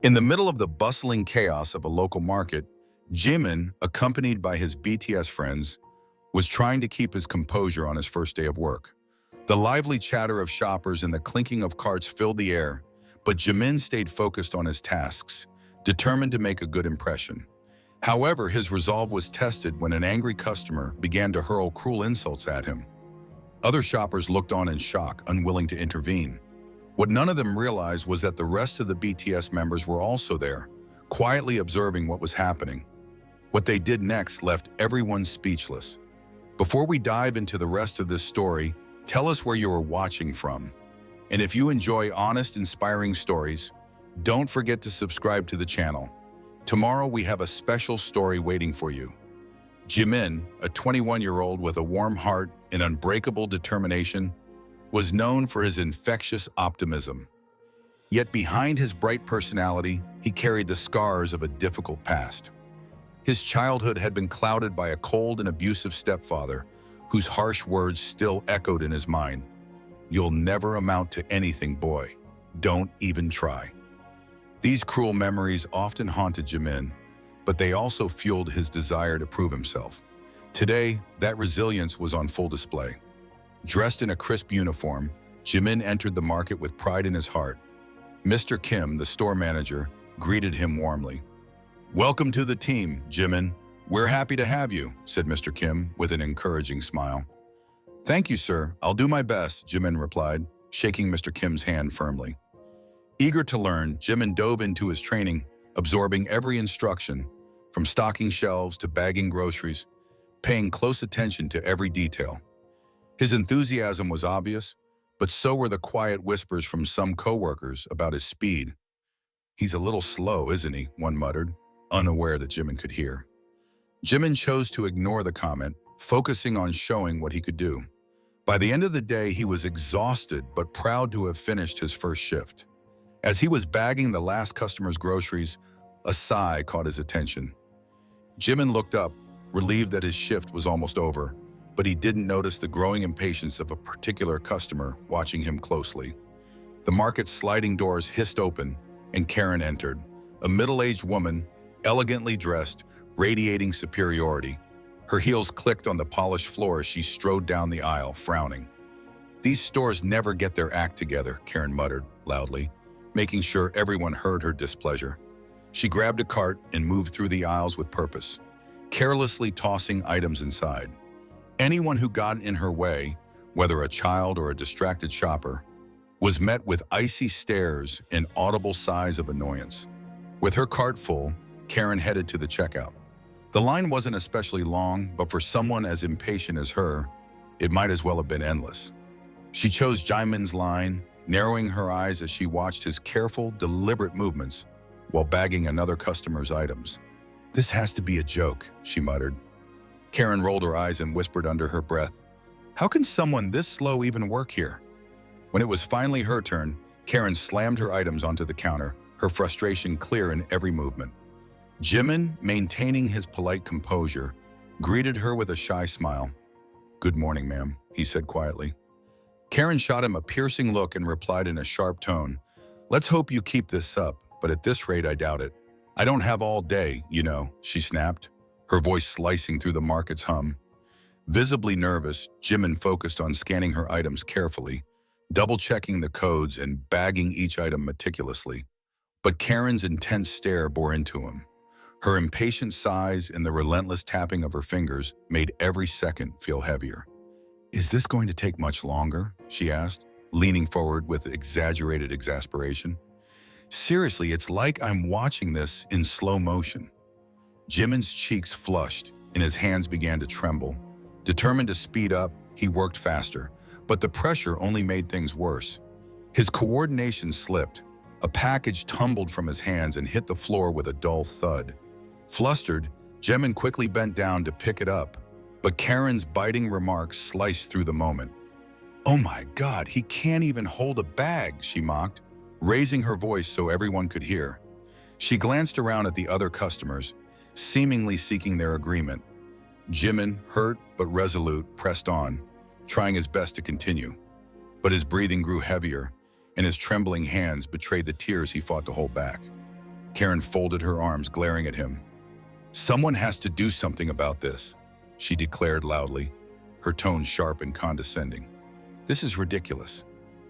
In the middle of the bustling chaos of a local market, Jimin, accompanied by his BTS friends, was trying to keep his composure on his first day of work. The lively chatter of shoppers and the clinking of carts filled the air, but Jimin stayed focused on his tasks, determined to make a good impression. However, his resolve was tested when an angry customer began to hurl cruel insults at him. Other shoppers looked on in shock, unwilling to intervene. What none of them realized was that the rest of the BTS members were also there, quietly observing what was happening. What they did next left everyone speechless. Before we dive into the rest of this story, tell us where you are watching from. And if you enjoy honest, inspiring stories, don't forget to subscribe to the channel. Tomorrow we have a special story waiting for you. Jimin, a 21-year-old with a warm heart and unbreakable determination, was known for his infectious optimism. Yet behind his bright personality, he carried the scars of a difficult past. His childhood had been clouded by a cold and abusive stepfather, whose harsh words still echoed in his mind. "You'll never amount to anything, boy. Don't even try." These cruel memories often haunted Jimin, but they also fueled his desire to prove himself. Today, that resilience was on full display. Dressed in a crisp uniform, Jimin entered the market with pride in his heart. Mr. Kim, the store manager, greeted him warmly. "Welcome to the team, Jimin. We're happy to have you," said Mr. Kim with an encouraging smile. "Thank you, sir. I'll do my best," Jimin replied, shaking Mr. Kim's hand firmly. Eager to learn, Jimin dove into his training, absorbing every instruction, from stocking shelves to bagging groceries, paying close attention to every detail. His enthusiasm was obvious, but so were the quiet whispers from some coworkers about his speed. "He's a little slow, isn't he?" one muttered, unaware that Jimin could hear. Jimin chose to ignore the comment, focusing on showing what he could do. By the end of the day, he was exhausted but proud to have finished his first shift. As he was bagging the last customer's groceries, a sigh caught his attention. Jimin looked up, relieved that his shift was almost over, but he didn't notice the growing impatience of a particular customer watching him closely. The market's sliding doors hissed open, and Karen entered, a middle-aged woman, elegantly dressed, radiating superiority. Her heels clicked on the polished floor as she strode down the aisle, frowning. "These stores never get their act together," Karen muttered loudly, making sure everyone heard her displeasure. She grabbed a cart and moved through the aisles with purpose, carelessly tossing items inside. Anyone who got in her way, whether a child or a distracted shopper, was met with icy stares and audible sighs of annoyance. With her cart full, Karen headed to the checkout. The line wasn't especially long, but for someone as impatient as her, it might as well have been endless. She chose Jimin's line, narrowing her eyes as she watched his careful, deliberate movements while bagging another customer's items. "This has to be a joke," she muttered. Karen rolled her eyes and whispered under her breath, "How can someone this slow even work here?" When it was finally her turn, Karen slammed her items onto the counter, her frustration clear in every movement. Jimin, maintaining his polite composure, greeted her with a shy smile. "Good morning, ma'am," he said quietly. Karen shot him a piercing look and replied in a sharp tone, "Let's hope you keep this up, but at this rate I doubt it. I don't have all day, you know," she snapped, her voice slicing through the market's hum. Visibly nervous, Jimin focused on scanning her items carefully, double-checking the codes and bagging each item meticulously. But Karen's intense stare bore into him. Her impatient sighs and the relentless tapping of her fingers made every second feel heavier. "Is this going to take much longer?" she asked, leaning forward with exaggerated exasperation. "Seriously, it's like I'm watching this in slow motion." Jimin's cheeks flushed and his hands began to tremble. Determined to speed up, he worked faster, but the pressure only made things worse. His coordination slipped. A package tumbled from his hands and hit the floor with a dull thud. Flustered, Jimin quickly bent down to pick it up, but Karen's biting remarks sliced through the moment. "Oh my God, he can't even hold a bag," she mocked, raising her voice so everyone could hear. She glanced around at the other customers, seemingly seeking their agreement. Jimin, hurt but resolute, pressed on, trying his best to continue. But his breathing grew heavier, and his trembling hands betrayed the tears he fought to hold back. Karen folded her arms, glaring at him. Someone has to do something about this, she declared loudly, her tone sharp and condescending. This is ridiculous.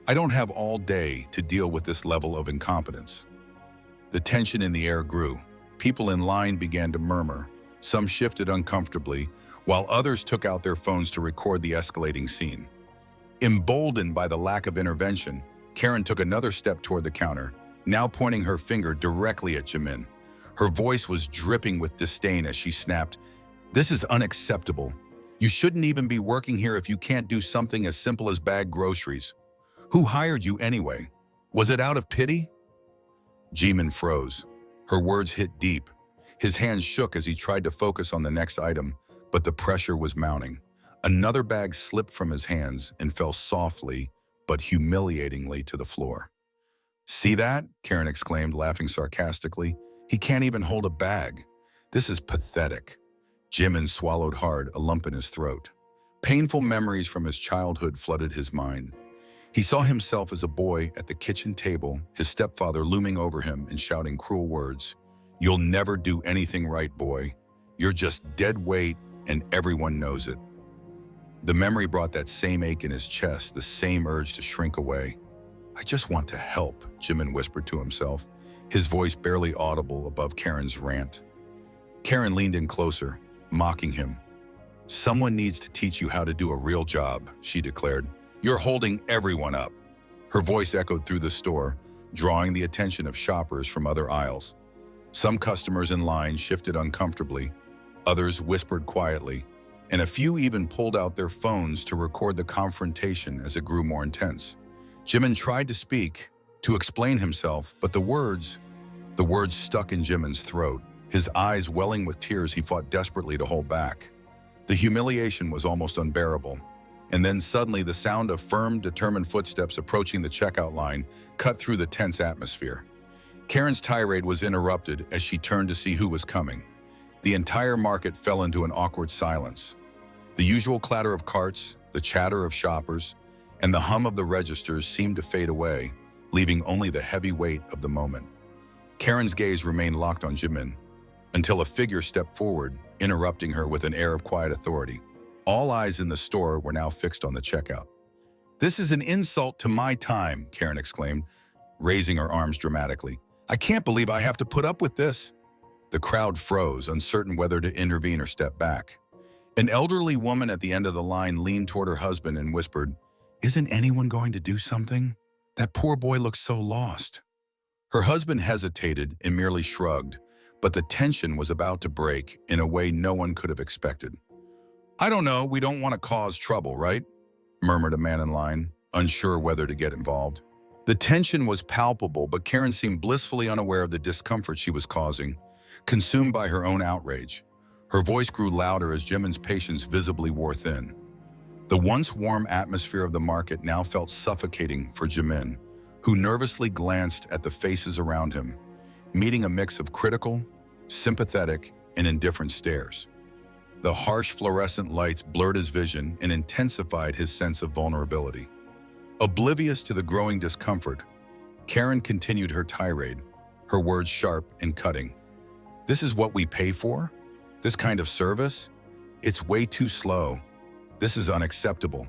I don't have all day to deal with this level of incompetence. The tension in the air grew. People in line began to murmur. Some shifted uncomfortably, while others took out their phones to record the escalating scene. Emboldened by the lack of intervention, Karen took another step toward the counter, now pointing her finger directly at Jimin. Her voice was dripping with disdain as she snapped, "This is unacceptable. You shouldn't even be working here if you can't do something as simple as bag groceries. Who hired you anyway? Was it out of pity?" Jimin froze. Her words hit deep. His hands shook as he tried to focus on the next item, but the pressure was mounting. Another bag slipped from his hands and fell softly but humiliatingly to the floor. "See that?" Karen exclaimed, laughing sarcastically. "He can't even hold a bag. This is pathetic." Jimin swallowed hard, a lump in his throat. Painful memories from his childhood flooded his mind. He saw himself as a boy at the kitchen table, his stepfather looming over him and shouting cruel words. "You'll never do anything right, boy. You're just dead weight, and everyone knows it." The memory brought that same ache in his chest, the same urge to shrink away. "I just want to help," Jimin whispered to himself, his voice barely audible above Karen's rant. Karen leaned in closer, mocking him. "Someone needs to teach you how to do a real job," she declared. "You're holding everyone up." Her voice echoed through the store, drawing the attention of shoppers from other aisles. Some customers in line shifted uncomfortably, others whispered quietly, and a few even pulled out their phones to record the confrontation as it grew more intense. Jimin tried to speak, to explain himself, but the words stuck in Jimin's throat. His eyes welling with tears, he fought desperately to hold back. The humiliation was almost unbearable. And then suddenly the sound of firm, determined footsteps approaching the checkout line cut through the tense atmosphere. Karen's tirade was interrupted as she turned to see who was coming. The entire market fell into an awkward silence. The usual clatter of carts, the chatter of shoppers, and the hum of the registers seemed to fade away, leaving only the heavy weight of the moment. Karen's gaze remained locked on Jimin, until a figure stepped forward, interrupting her with an air of quiet authority. All eyes in the store were now fixed on the checkout. "This is an insult to my time," Karen exclaimed, raising her arms dramatically. "I can't believe I have to put up with this." The crowd froze, uncertain whether to intervene or step back. An elderly woman at the end of the line leaned toward her husband and whispered, "Isn't anyone going to do something? That poor boy looks so lost." Her husband hesitated and merely shrugged, but the tension was about to break in a way no one could have expected. "I don't know, we don't want to cause trouble, right?" murmured a man in line, unsure whether to get involved. The tension was palpable, but Karen seemed blissfully unaware of the discomfort she was causing, consumed by her own outrage. Her voice grew louder as Jimin's patience visibly wore thin. The once warm atmosphere of the market now felt suffocating for Jimin, who nervously glanced at the faces around him, meeting a mix of critical, sympathetic, and indifferent stares. The harsh fluorescent lights blurred his vision and intensified his sense of vulnerability. Oblivious to the growing discomfort, Karen continued her tirade, her words sharp and cutting. "This is what we pay for? This kind of service? It's way too slow. This is unacceptable."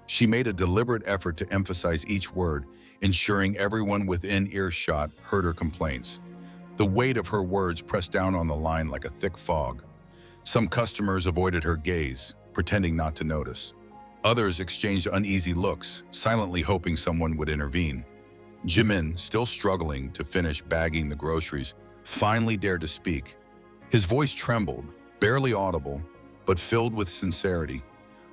She made a deliberate effort to emphasize each word, ensuring everyone within earshot heard her complaints. The weight of her words pressed down on the line like a thick fog. Some customers avoided her gaze, pretending not to notice. Others exchanged uneasy looks, silently hoping someone would intervene. Jimin, still struggling to finish bagging the groceries, finally dared to speak. His voice trembled, barely audible, but filled with sincerity.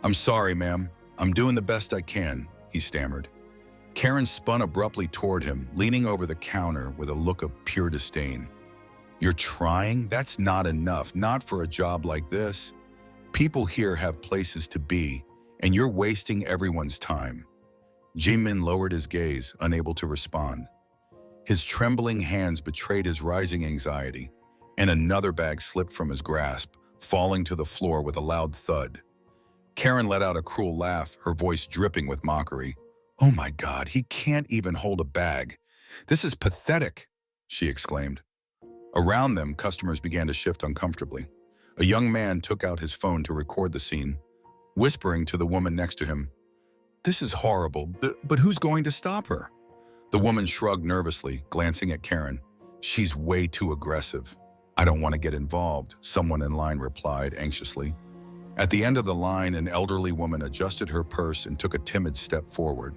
"I'm sorry, ma'am. I'm doing the best I can," he stammered. Karen spun abruptly toward him, leaning over the counter with a look of pure disdain. "You're trying? That's not enough, not for a job like this. People here have places to be, and you're wasting everyone's time." Jimin lowered his gaze, unable to respond. His trembling hands betrayed his rising anxiety, and another bag slipped from his grasp, falling to the floor with a loud thud. Karen let out a cruel laugh, her voice dripping with mockery. "Oh my God, he can't even hold a bag. This is pathetic," she exclaimed. Around them, customers began to shift uncomfortably. A young man took out his phone to record the scene, whispering to the woman next to him, "This is horrible, but who's going to stop her?" The woman shrugged nervously, glancing at Karen. "She's way too aggressive." "I don't want to get involved," someone in line replied anxiously. At the end of the line, an elderly woman adjusted her purse and took a timid step forward.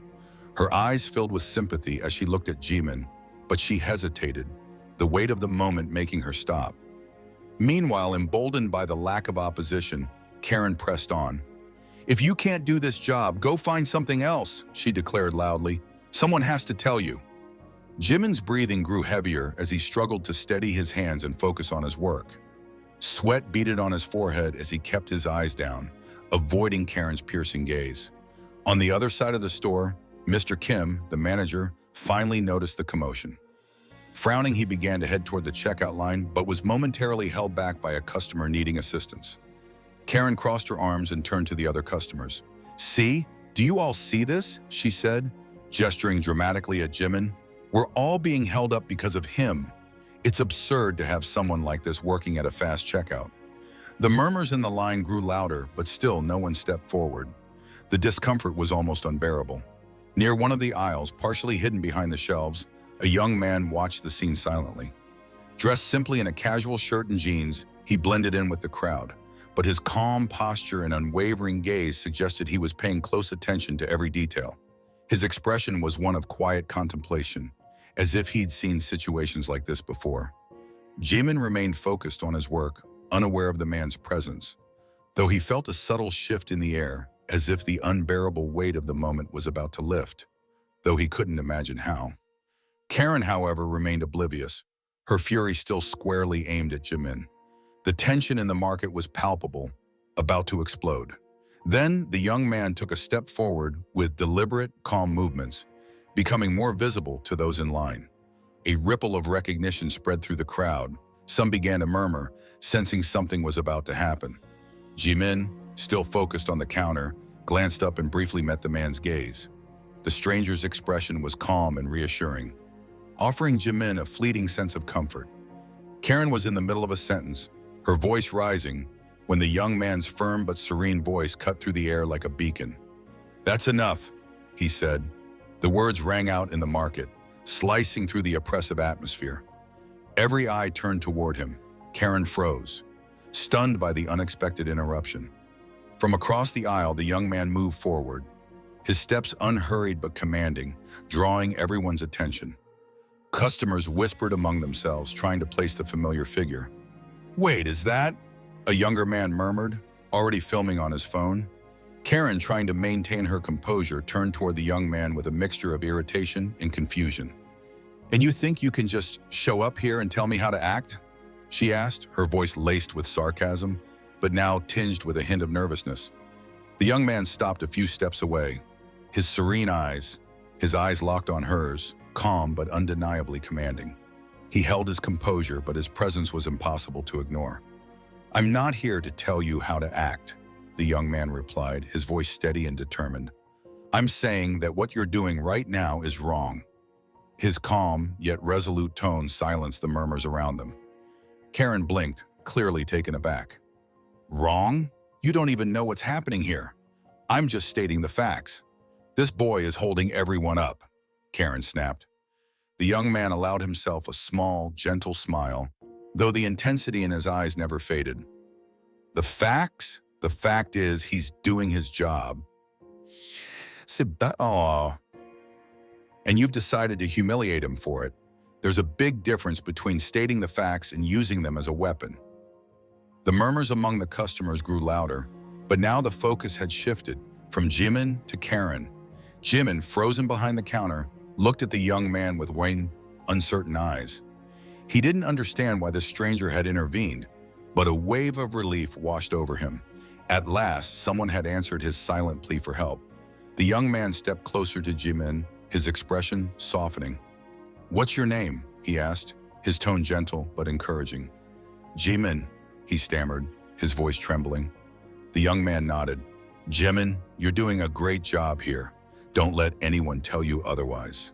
Her eyes filled with sympathy as she looked at Jimin, but she hesitated, the weight of the moment making her stop. Meanwhile, emboldened by the lack of opposition, Karen pressed on. "If you can't do this job, go find something else," she declared loudly. "Someone has to tell you." Jimin's breathing grew heavier as he struggled to steady his hands and focus on his work. Sweat beaded on his forehead as he kept his eyes down, avoiding Karen's piercing gaze. On the other side of the store, Mr. Kim, the manager, finally noticed the commotion. Frowning, he began to head toward the checkout line, but was momentarily held back by a customer needing assistance. Karen crossed her arms and turned to the other customers. "See? Do you all see this?" she said, gesturing dramatically at Jimin. "We're all being held up because of him. It's absurd to have someone like this working at a fast checkout." The murmurs in the line grew louder, but still no one stepped forward. The discomfort was almost unbearable. Near one of the aisles, partially hidden behind the shelves, a young man watched the scene silently. Dressed simply in a casual shirt and jeans, he blended in with the crowd, but his calm posture and unwavering gaze suggested he was paying close attention to every detail. His expression was one of quiet contemplation, as if he'd seen situations like this before. Jimin remained focused on his work, unaware of the man's presence, though he felt a subtle shift in the air, as if the unbearable weight of the moment was about to lift, though he couldn't imagine how. Karen, however, remained oblivious, her fury still squarely aimed at Jimin. The tension in the market was palpable, about to explode. Then the young man took a step forward with deliberate, calm movements, becoming more visible to those in line. A ripple of recognition spread through the crowd. Some began to murmur, sensing something was about to happen. Jimin, still focused on the counter, glanced up and briefly met the man's gaze. The stranger's expression was calm and reassuring, offering Jimin a fleeting sense of comfort. Karen was in the middle of a sentence, her voice rising, when the young man's firm but serene voice cut through the air like a beacon. "That's enough," he said. The words rang out in the market, slicing through the oppressive atmosphere. Every eye turned toward him. Karen froze, stunned by the unexpected interruption. From across the aisle, the young man moved forward, his steps unhurried but commanding, drawing everyone's attention. Customers whispered among themselves, trying to place the familiar figure. "Wait, is that?" a younger man murmured, already filming on his phone. Karen, trying to maintain her composure, turned toward the young man with a mixture of irritation and confusion. "And you think you can just show up here and tell me how to act?" she asked, her voice laced with sarcasm, but now tinged with a hint of nervousness. The young man stopped a few steps away, his serene eyes, his eyes locked on hers, calm but undeniably commanding. He held his composure, but his presence was impossible to ignore. "I'm not here to tell you how to act," the young man replied, his voice steady and determined. "I'm saying that what you're doing right now is wrong." His calm, yet resolute tone silenced the murmurs around them. Karen blinked, clearly taken aback. "Wrong? You don't even know what's happening here. I'm just stating the facts. This boy is holding everyone up," Karen snapped. The young man allowed himself a small, gentle smile, though the intensity in his eyes never faded. "The facts? The fact is, he's doing his job. And you've decided to humiliate him for it. There's a big difference between stating the facts and using them as a weapon." The murmurs among the customers grew louder, but now the focus had shifted from Jimin to Karen. Jimin, frozen behind the counter, looked at the young man with wan, uncertain eyes. He didn't understand why the stranger had intervened, but a wave of relief washed over him. At last, someone had answered his silent plea for help. The young man stepped closer to Jimin, his expression softening. "What's your name?" he asked, his tone gentle but encouraging. "Jimin," he stammered, his voice trembling. The young man nodded. "Jimin, you're doing a great job here. Don't let anyone tell you otherwise."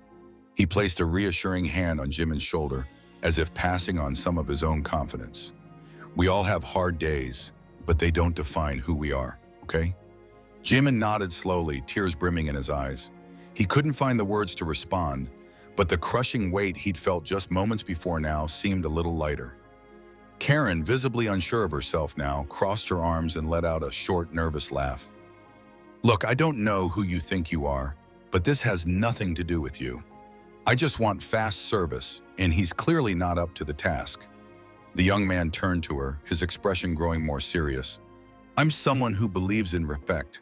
He placed a reassuring hand on Jimin's shoulder, as if passing on some of his own confidence. We all have hard days, but they don't define who we are, okay? Jimin nodded slowly, tears brimming in his eyes. He couldn't find the words to respond, but the crushing weight he'd felt just moments before now seemed a little lighter. Karen, visibly unsure of herself now, crossed her arms and let out a short, nervous laugh. Look, I don't know who you think you are, but this has nothing to do with you. I just want fast service, and he's clearly not up to the task. The young man turned to her, his expression growing more serious. I'm someone who believes in respect.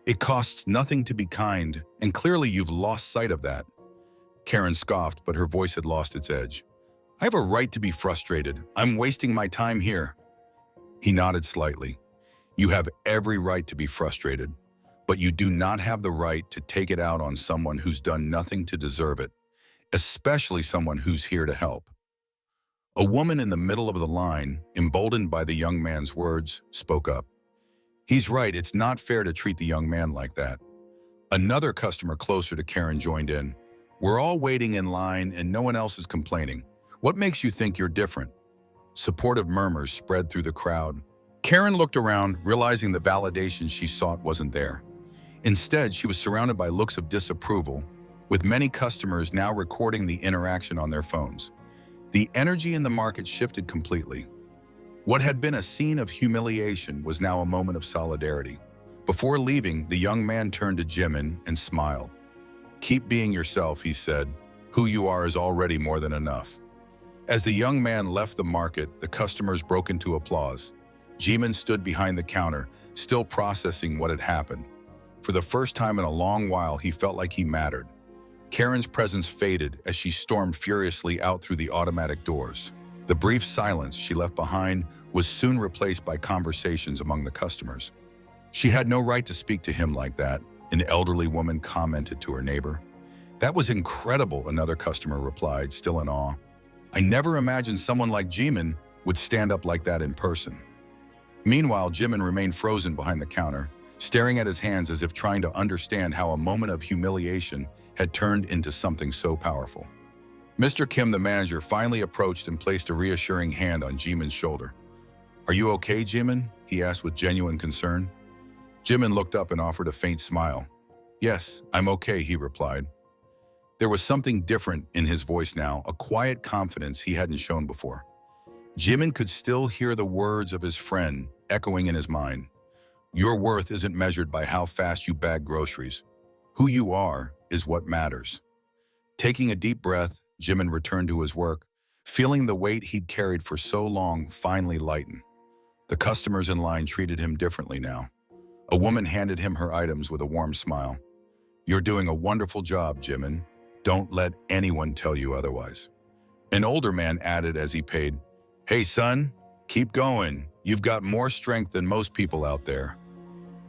It costs nothing to be kind, and clearly you've lost sight of that. Karen scoffed, but her voice had lost its edge. I have a right to be frustrated. I'm wasting my time here. He nodded slightly. You have every right to be frustrated, but you do not have the right to take it out on someone who's done nothing to deserve it, especially someone who's here to help. A woman in the middle of the line, emboldened by the young man's words, spoke up. He's right, it's not fair to treat the young man like that. Another customer closer to Karen joined in. We're all waiting in line and no one else is complaining. What makes you think you're different? Supportive murmurs spread through the crowd. Karen looked around, realizing the validation she sought wasn't there. Instead, she was surrounded by looks of disapproval, with many customers now recording the interaction on their phones. The energy in the market shifted completely. What had been a scene of humiliation was now a moment of solidarity. Before leaving, the young man turned to Jimin and smiled. Keep being yourself, he said. Who you are is already more than enough. As the young man left the market, the customers broke into applause. Jimin stood behind the counter, still processing what had happened. For the first time in a long while, he felt like he mattered. Karen's presence faded as she stormed furiously out through the automatic doors. The brief silence she left behind was soon replaced by conversations among the customers. She had no right to speak to him like that, an elderly woman commented to her neighbor. That was incredible, another customer replied, still in awe. I never imagined someone like Jimin would stand up like that in person. Meanwhile, Jimin remained frozen behind the counter, staring at his hands as if trying to understand how a moment of humiliation had turned into something so powerful. Mr. Kim, the manager, finally approached and placed a reassuring hand on Jimin's shoulder. Are you okay, Jimin? He asked with genuine concern. Jimin looked up and offered a faint smile. Yes, I'm okay, he replied. There was something different in his voice now, a quiet confidence he hadn't shown before. Jimin could still hear the words of his friend echoing in his mind. Your worth isn't measured by how fast you bag groceries. Who you are is what matters. Taking a deep breath, Jimin returned to his work, feeling the weight he'd carried for so long finally lighten. The customers in line treated him differently now. A woman handed him her items with a warm smile. You're doing a wonderful job, Jimin. Don't let anyone tell you otherwise. An older man added as he paid, Hey son, keep going. You've got more strength than most people out there.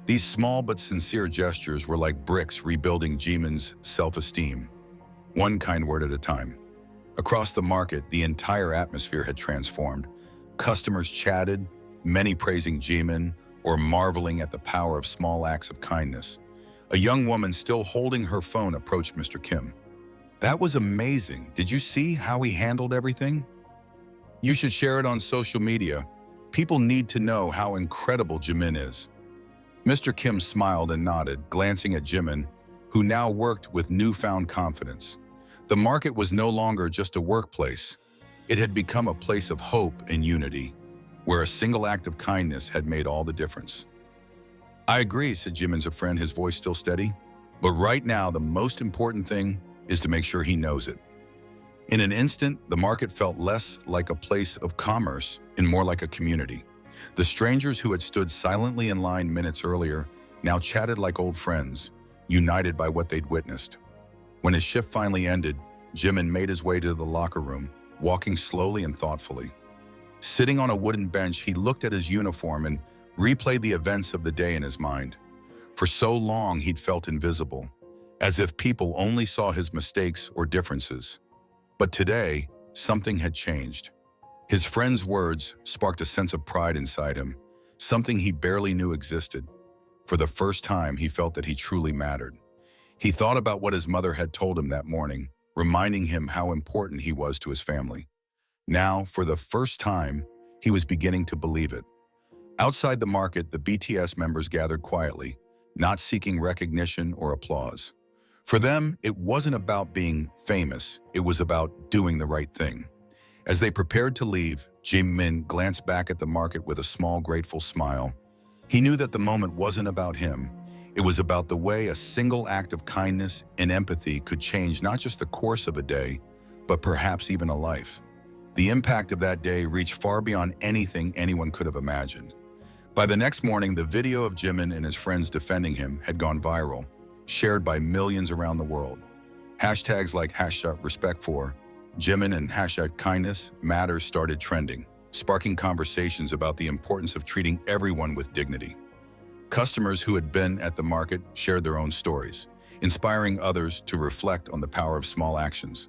These small but sincere gestures were like bricks rebuilding Jimin's self-esteem, one kind word at a time. Across the market, the entire atmosphere had transformed. Customers chatted, many praising Jimin or marveling at the power of small acts of kindness. A young woman still holding her phone approached Mr. Kim. That was amazing. Did you see how he handled everything? You should share it on social media. People need to know how incredible Jimin is. Mr. Kim smiled and nodded, glancing at Jimin, who now worked with newfound confidence. The market was no longer just a workplace. It had become a place of hope and unity, where a single act of kindness had made all the difference. I agree, said Jimin's a friend, his voice still steady. But right now, the most important thing is to make sure he knows it. In an instant, the market felt less like a place of commerce and more like a community. The strangers who had stood silently in line minutes earlier now chatted like old friends, united by what they'd witnessed. When his shift finally ended, Jimin made his way to the locker room, walking slowly and thoughtfully. Sitting on a wooden bench, he looked at his uniform and replayed the events of the day in his mind. For so long, he'd felt invisible, as if people only saw his mistakes or differences. But today, something had changed. His friend's words sparked a sense of pride inside him, something he barely knew existed. For the first time, he felt that he truly mattered. He thought about what his mother had told him that morning, reminding him how important he was to his family. Now, for the first time, he was beginning to believe it. Outside the market, the BTS members gathered quietly, not seeking recognition or applause. For them, it wasn't about being famous, it was about doing the right thing. As they prepared to leave, Jimin glanced back at the market with a small, grateful smile. He knew that the moment wasn't about him. It was about the way a single act of kindness and empathy could change not just the course of a day, but perhaps even a life. The impact of that day reached far beyond anything anyone could have imagined. By the next morning, the video of Jimin and his friends defending him had gone viral, shared by millions around the world. Hashtags like #respect4, Jimin and #kindness matters started trending, sparking conversations about the importance of treating everyone with dignity. Customers who had been at the market shared their own stories, inspiring others to reflect on the power of small actions.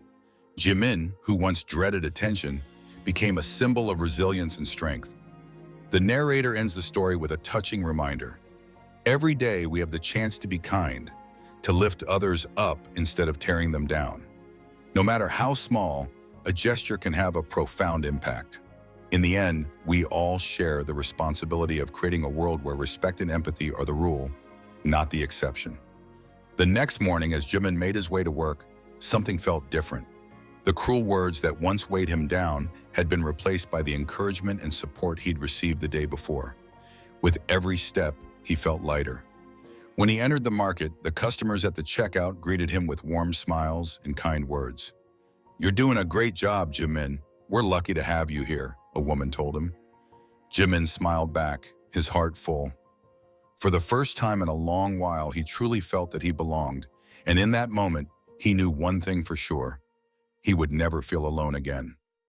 Jimin, who once dreaded attention, became a symbol of resilience and strength. The narrator ends the story with a touching reminder. Every day we have the chance to be kind, to lift others up instead of tearing them down. No matter how small, a gesture can have a profound impact. In the end, we all share the responsibility of creating a world where respect and empathy are the rule, not the exception. The next morning, as Jimin made his way to work, something felt different. The cruel words that once weighed him down had been replaced by the encouragement and support he'd received the day before. With every step, he felt lighter. When he entered the market, the customers at the checkout greeted him with warm smiles and kind words. "You're doing a great job, Jimin. We're lucky to have you here," a woman told him. Jimin smiled back, his heart full. For the first time in a long while, he truly felt that he belonged, and in that moment, he knew one thing for sure: he would never feel alone again.